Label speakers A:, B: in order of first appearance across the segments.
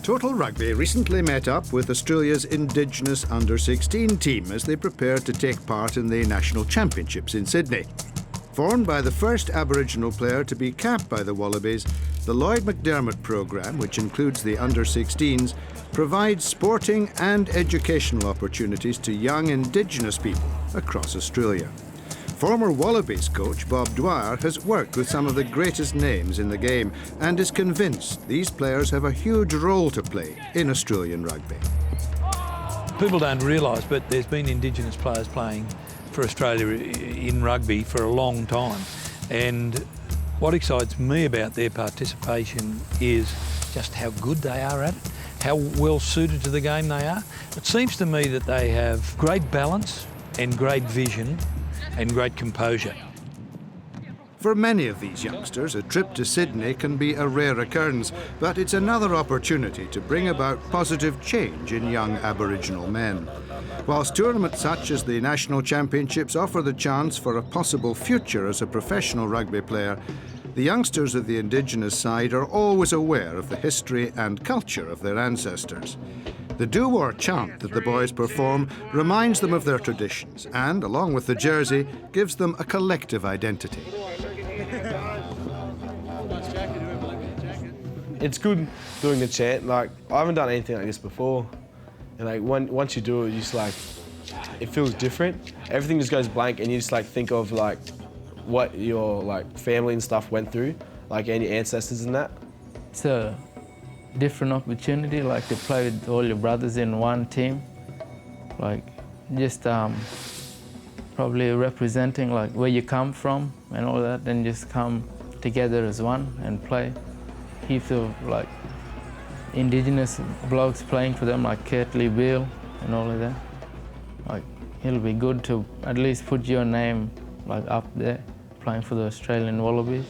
A: Total Rugby recently met up with Australia's Indigenous under-16 team as they prepared to take part in the National Championships in Sydney. Formed by the first Aboriginal player to be capped by the Wallabies, the Lloyd McDermott programme, which includes the under-16s, provides sporting and educational opportunities to young Indigenous people across Australia. Former Wallabies coach Bob Dwyer has worked with some of the greatest names in the game and is convinced these players have a huge role to play in Australian rugby.
B: People don't realise, but there's been Indigenous players playing for Australia in rugby for a long time. And what excites me about their participation is just how good they are at it, how well suited to the game they are. It seems to me that they have great balance and great vision and great composure.
A: For many of these youngsters, a trip to Sydney can be a rare occurrence, but it's another opportunity to bring about positive change in young Aboriginal men. Whilst tournaments such as the National Championships offer the chance for a possible future as a professional rugby player, the youngsters of the Indigenous side are always aware of the history and culture of their ancestors. The do-or chant that the boys perform reminds them of their traditions and, along with the jersey, gives them a collective identity.
C: It's good doing the chant. Like, I haven't done anything like this before. And like once you do it, you just like, it feels different. Everything just goes blank and you just like think of like what your like family and stuff went through, like any ancestors and that.
D: It's a different opportunity, like to play with all your brothers in one team. Like just probably representing like where you come from and all that, then just come together as one and play. Heaps of like Indigenous blokes playing for them, like Kirtley Beale and all of that. Like it'll be good to at least put your name like up there, playing for the Australian Wallabies.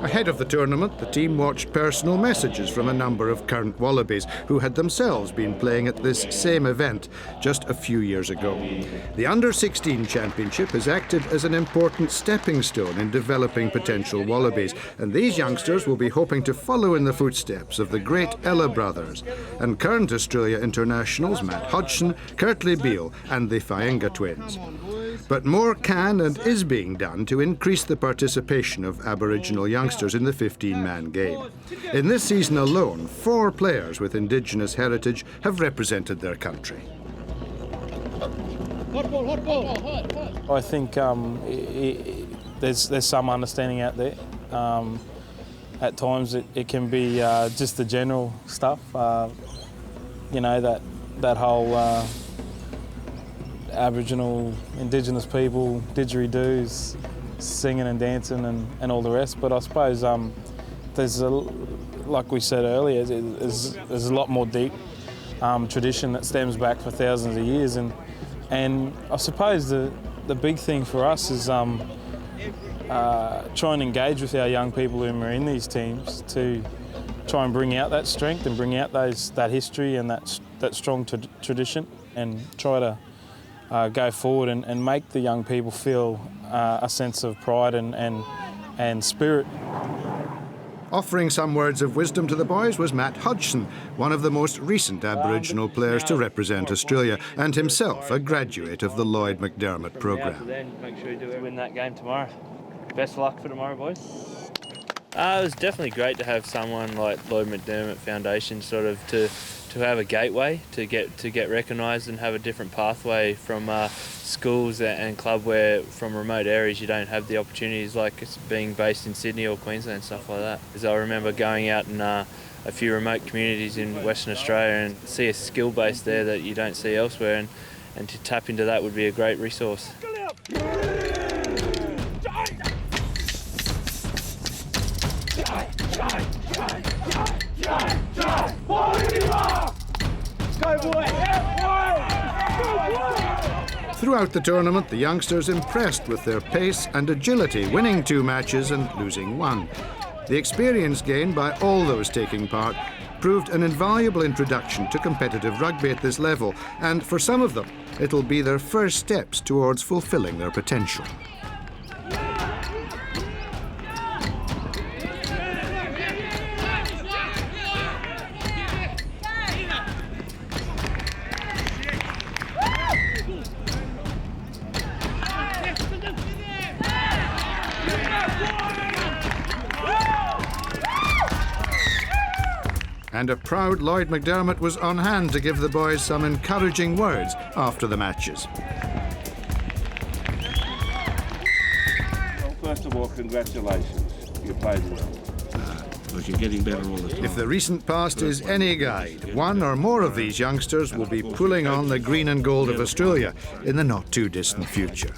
A: Ahead of the tournament, the team watched personal messages from a number of current Wallabies who had themselves been playing at this same event just a few years ago. The Under-16 Championship has acted as an important stepping stone in developing potential Wallabies, and these youngsters will be hoping to follow in the footsteps of the great Ella brothers and current Australia internationals Matt Hodgson, Kirtley Beale and the Fainga twins. But more can and is being done to increase the participation of Aboriginal youngsters in the 15-man game. In this season alone, 4 players with Indigenous heritage have represented their country.
E: Hot ball, hot ball. I think there's some understanding out there. At times it can be just the general stuff, you know, that whole Aboriginal, Indigenous people, didgeridoos, singing and dancing and all the rest. But I suppose there's, like we said earlier, there's a lot more deep tradition that stems back for thousands of years. And I suppose the big thing for us is try and engage with our young people who are in these teams to try and bring out that strength and bring out that history and that strong tradition, and try to go forward and make the young people feel a sense of pride and spirit.
A: Offering some words of wisdom to the boys was Matt Hodgson, one of the most recent Aboriginal players to represent Australia, and himself a graduate of the Lloyd McDermott programme.
F: Make sure you do win that game tomorrow. Best of luck for tomorrow, boys. It was definitely great to have someone like Lloyd McDermott Foundation sort of to have a gateway to get recognised and have a different pathway from schools and club where from remote areas you don't have the opportunities like being based in Sydney or Queensland and stuff like that. Because I remember going out in a few remote communities in Western Australia and see a skill base there that you don't see elsewhere, and to tap into that would be a great resource.
A: Throughout the tournament, the youngsters impressed with their pace and agility, winning 2 matches and losing 1. The experience gained by all those taking part proved an invaluable introduction to competitive rugby at this level, and for some of them, it'll be their first steps towards fulfilling their potential. And a proud Lloyd McDermott was on hand to give the boys some encouraging words after the matches.
G: Well, first of all, congratulations. You played well.
H: Because you're getting better all the time.
A: If the recent past is any guide, one or more of these youngsters will be pulling on the green and gold of Australia in the not too distant future.